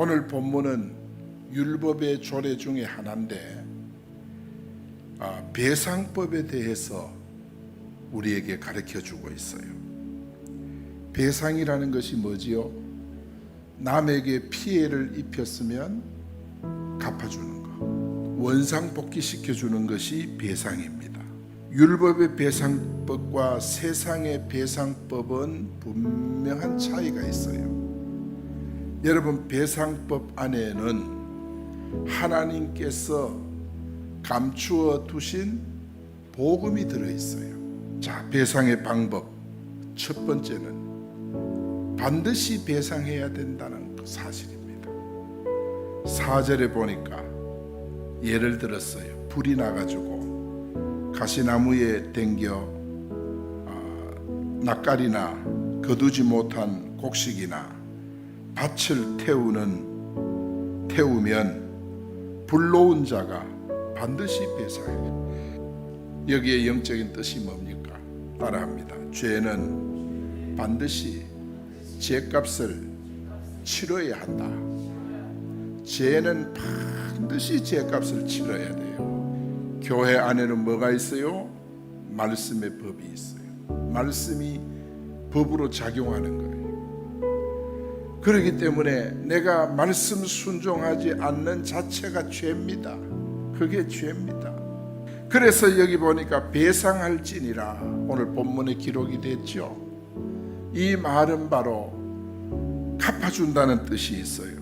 오늘 본문은 율법의 조례 중에 하나인데 배상법에 대해서 우리에게 가르쳐 주고 있어요. 배상이라는 것이 뭐지요? 남에게 피해를 입혔으면 갚아주는 것, 원상복귀시켜 주는 것이 배상입니다. 율법의 배상법과 세상의 배상법은 분명한 차이가 있어요. 여러분, 배상법 안에는 하나님께서 감추어 두신 복음이 들어있어요. 자, 배상의 방법 첫 번째는 반드시 배상해야 된다는 사실입니다. 4절에 보니까 예를 들었어요. 불이 나가지고 가시나무에 댕겨 낯가리나 거두지 못한 곡식이나 밭을 태우면 불러온 자가 반드시 배상해요. 여기에 영적인 뜻이 뭡니까? 따라합니다. 죄는 반드시 죄값을 치러야 한다. 죄는 반드시 죄값을 치러야 돼요. 교회 안에는 뭐가 있어요? 말씀의 법이 있어요. 말씀이 법으로 작용하는 거예요. 그렇기 때문에 내가 말씀 순종하지 않는 자체가 죄입니다. 그게 죄입니다. 그래서 여기 보니까 배상할지니라 오늘 본문에 기록이 됐죠. 이 말은 바로 갚아준다는 뜻이 있어요.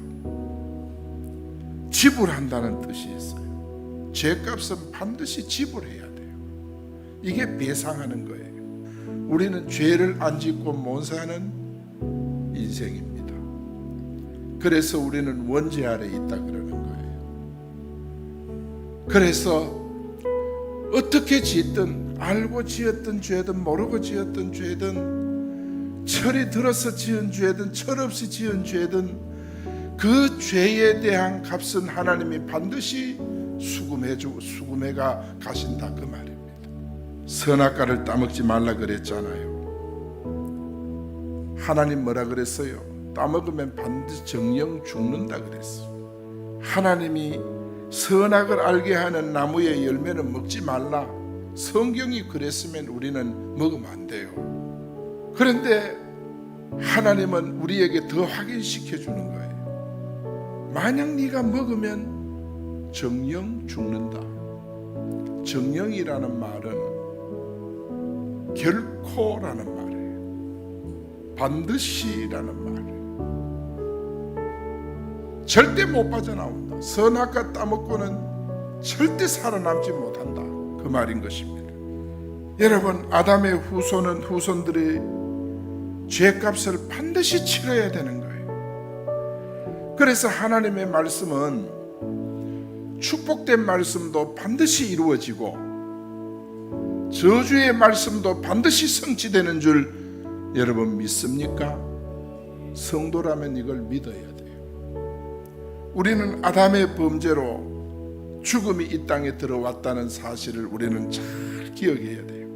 지불한다는 뜻이 있어요. 죄값은 반드시 지불해야 돼요. 이게 배상하는 거예요. 우리는 죄를 안 짓고 못 사는 인생입니다. 그래서 우리는 원죄 아래 있다 그러는 거예요. 그래서 어떻게 짓든 알고 지었던 죄든 모르고 지었던 죄든 철이 들어서 지은 죄든 철 없이 지은 죄든 그 죄에 대한 값은 하나님이 반드시 수금해가 가신다 그 말입니다. 선악과를 따먹지 말라 그랬잖아요. 하나님 뭐라 그랬어요? 따먹으면 반드시 정령 죽는다 그랬어요. 하나님이 선악을 알게 하는 나무의 열매는 먹지 말라. 성경이 그랬으면 우리는 먹으면 안 돼요. 그런데 하나님은 우리에게 더 확인시켜 주는 거예요. 만약 네가 먹으면 정령 죽는다. 정령이라는 말은 결코라는 말이에요. 반드시라는 말이에요. 절대 못 빠져나온다. 선악과 따먹고는 절대 살아남지 못한다. 그 말인 것입니다. 여러분, 아담의 후손들의 죄값을 반드시 치러야 되는 거예요. 그래서 하나님의 말씀은 축복된 말씀도 반드시 이루어지고 저주의 말씀도 반드시 성취되는 줄 여러분 믿습니까? 성도라면 이걸 믿어야 돼요. 우리는 아담의 범죄로 죽음이 이 땅에 들어왔다는 사실을 우리는 잘 기억해야 돼요.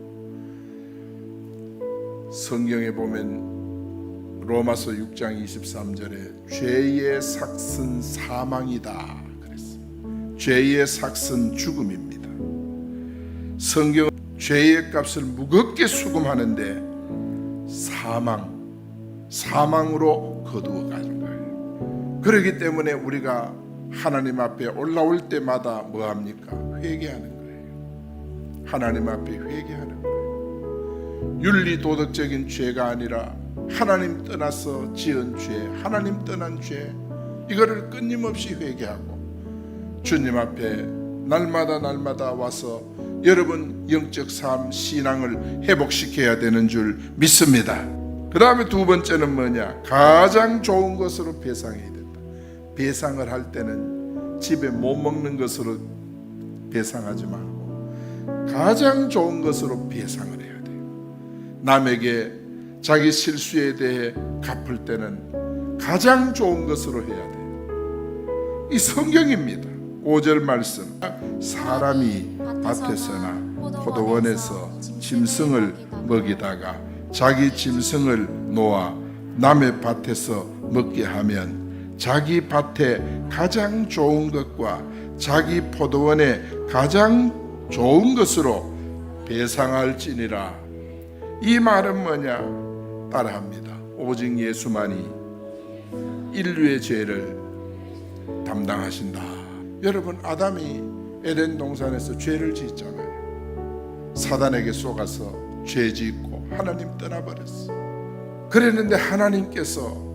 성경에 보면 로마서 6장 23절에 죄의 삭은 사망이다 그랬어요. 죄의 삭은 죽음입니다. 성경은 죄의 값을 무겁게 수금하는데 사망으로 거두어 가는 거예요. 그렇기 때문에 우리가 하나님 앞에 올라올 때마다 뭐합니까? 회개하는 거예요. 하나님 앞에 회개하는 거예요. 윤리도덕적인 죄가 아니라 하나님 떠나서 지은 죄, 하나님 떠난 죄, 이거를 끊임없이 회개하고 주님 앞에 날마다 와서 여러분 영적 삶, 신앙을 회복시켜야 되는 줄 믿습니다. 그 다음에 두 번째는 뭐냐? 가장 좋은 것으로 배상해야 된다. 배상을 할 때는 집에 못 먹는 것으로 배상하지 말고 가장 좋은 것으로 배상을 해야 돼요. 남에게 자기 실수에 대해 갚을 때는 가장 좋은 것으로 해야 돼요. 이 성경입니다. 5절 말씀, 사람이 밭에서나 포도원에서 짐승을 먹이다가 자기 짐승을 놓아 남의 밭에서 먹게 하면 자기 밭에 가장 좋은 것과 자기 포도원에 가장 좋은 것으로 배상할지니라. 이 말은 뭐냐? 따라합니다. 오직 예수만이 인류의 죄를 담당하신다. 여러분, 아담이 에덴 동산에서 죄를 짓잖아요. 사단에게 속아서 죄 짓고 하나님 떠나버렸어. 그랬는데 하나님께서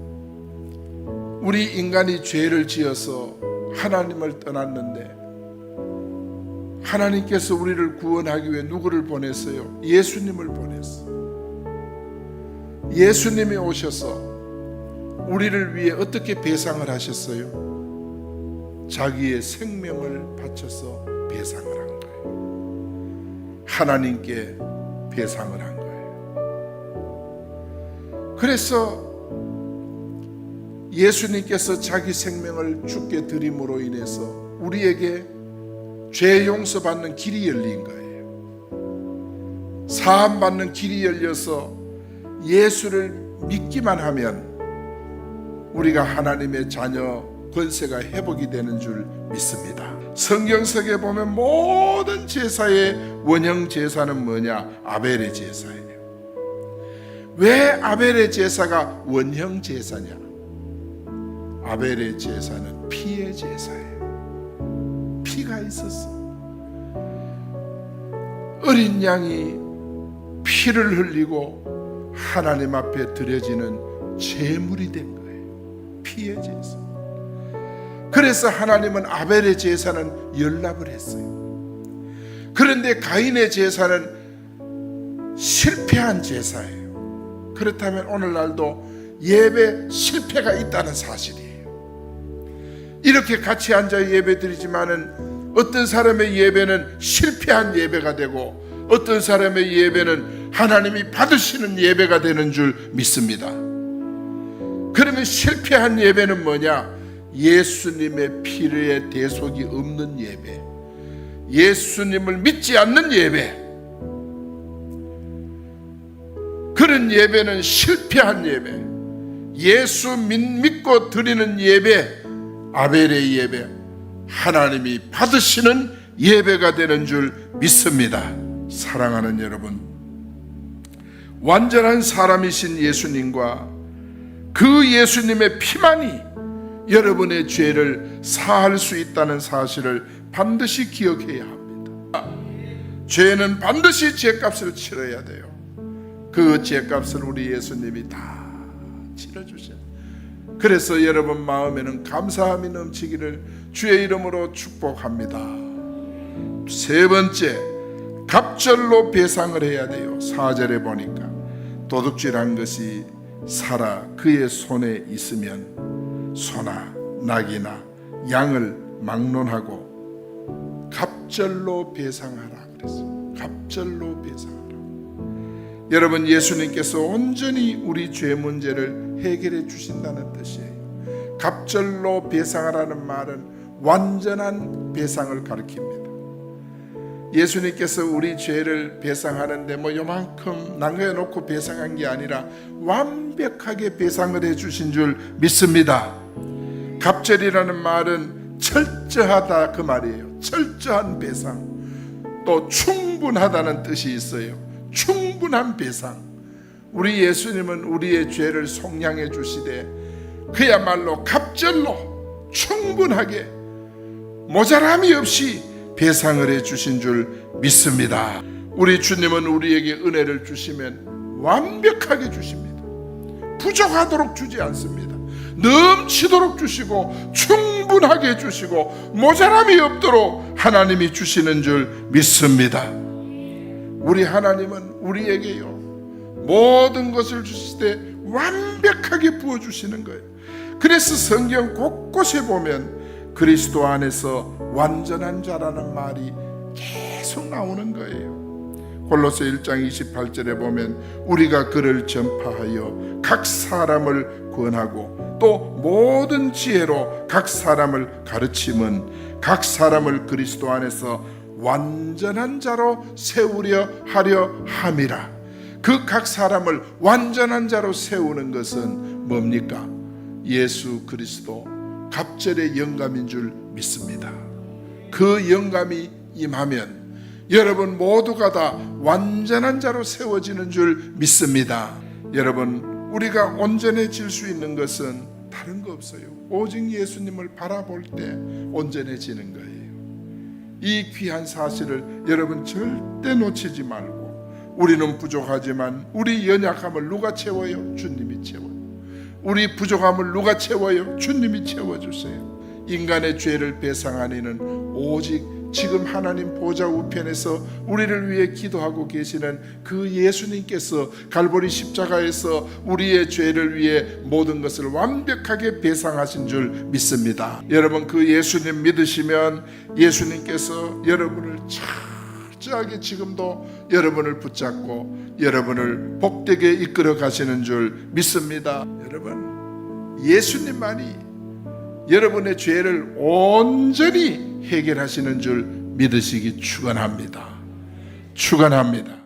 우리 인간이 죄를 지어서 하나님을 떠났는데 하나님께서 우리를 구원하기 위해 누구를 보냈어요? 예수님을 보냈어. 예수님이 오셔서 우리를 위해 어떻게 배상을 하셨어요? 자기의 생명을 바쳐서 배상을 한 거예요. 하나님께 배상을 한 거예요. 그래서 예수님께서 자기 생명을 주께 드림으로 인해서 우리에게 죄 용서받는 길이 열린 거예요. 사함받는 길이 열려서 예수를 믿기만 하면 우리가 하나님의 자녀 권세가 회복이 되는 줄 믿습니다. 성경 속에 보면 모든 제사의 원형 제사는 뭐냐? 아벨의 제사예요. 왜 아벨의 제사가 원형 제사냐? 아벨의 제사는 피의 제사예요. 피가 있었어. 어린 양이 피를 흘리고 하나님 앞에 드려지는 제물이 된 거예요. 피의 제사. 그래서 하나님은 아벨의 제사는 연락을 했어요. 그런데 가인의 제사는 실패한 제사예요. 그렇다면 오늘날도 예배 실패가 있다는 사실이에요. 이렇게 같이 앉아 예배 드리지만은 어떤 사람의 예배는 실패한 예배가 되고 어떤 사람의 예배는 하나님이 받으시는 예배가 되는 줄 믿습니다. 그러면 실패한 예배는 뭐냐? 예수님의 피의 대속이 없는 예배, 예수님을 믿지 않는 예배, 그런 예배는 실패한 예배. 예수 믿고 드리는 예배, 아벨의 예배, 하나님이 받으시는 예배가 되는 줄 믿습니다. 사랑하는 여러분, 완전한 사람이신 예수님과 그 예수님의 피만이 여러분의 죄를 사할 수 있다는 사실을 반드시 기억해야 합니다. 죄는 반드시 죄값을 치러야 돼요. 그 죄값을 우리 예수님이 다 치러주셔요. 그래서 여러분 마음에는 감사함이 넘치기를 주의 이름으로 축복합니다. 세 번째, 갑절로 배상을 해야 돼요. 4절에 보니까 도둑질한 것이 살아 그의 손에 있으면 소나 낙이나 양을 막론하고 갑절로 배상하라 그랬어요. 갑절로 배상하라. 여러분, 예수님께서 온전히 우리 죄 문제를 해결해 주신다는 뜻이에요. 갑절로 배상하라는 말은 완전한 배상을 가리킵니다. 예수님께서 우리 죄를 배상하는데 요만큼 남겨놓고 배상한 게 아니라 완벽하게 배상을 해주신 줄 믿습니다. 갑절이라는 말은 철저하다 그 말이에요. 철저한 배상. 또 충분하다는 뜻이 있어요. 충분한 배상. 우리 예수님은 우리의 죄를 속량해 주시되 그야말로 갑절로 충분하게 모자람이 없이 배상을 해 주신 줄 믿습니다. 우리 주님은 우리에게 은혜를 주시면 완벽하게 주십니다. 부족하도록 주지 않습니다. 넘치도록 주시고 충분하게 주시고 모자람이 없도록 하나님이 주시는 줄 믿습니다. 우리 하나님은 우리에게요 모든 것을 주실 때 완벽하게 부어주시는 거예요. 그래서 성경 곳곳에 보면 그리스도 안에서 완전한 자라는 말이 계속 나오는 거예요. 골로새 1장 28절에 보면 우리가 그를 전파하여 각 사람을 구원하고 또 모든 지혜로 각 사람을 가르침은 각 사람을 그리스도 안에서 완전한 자로 세우려 하려 함이라. 그 각 사람을 완전한 자로 세우는 것은 뭡니까? 예수 그리스도 갑절의 영감인 줄 믿습니다. 그 영감이 임하면 여러분 모두가 다 완전한 자로 세워지는 줄 믿습니다. 여러분, 우리가 온전해질 수 있는 것은 다른 거 없어요. 오직 예수님을 바라볼 때 온전해지는 거예요. 이 귀한 사실을 여러분 절대 놓치지 말고, 우리는 부족하지만 우리 연약함을 누가 채워요? 주님이 채워요. 우리 부족함을 누가 채워요? 주님이 채워주세요. 인간의 죄를 배상하니는 오직 지금 하나님 보좌 우편에서 우리를 위해 기도하고 계시는 그 예수님께서 갈보리 십자가에서 우리의 죄를 위해 모든 것을 완벽하게 배상하신 줄 믿습니다. 여러분, 그 예수님 믿으시면 예수님께서 여러분을 철저하게 지금도 여러분을 붙잡고 여러분을 복되게 이끌어 가시는 줄 믿습니다. 여러분, 예수님만이 여러분의 죄를 온전히 해결하시는 줄 믿으시기 축원합니다. 축원합니다.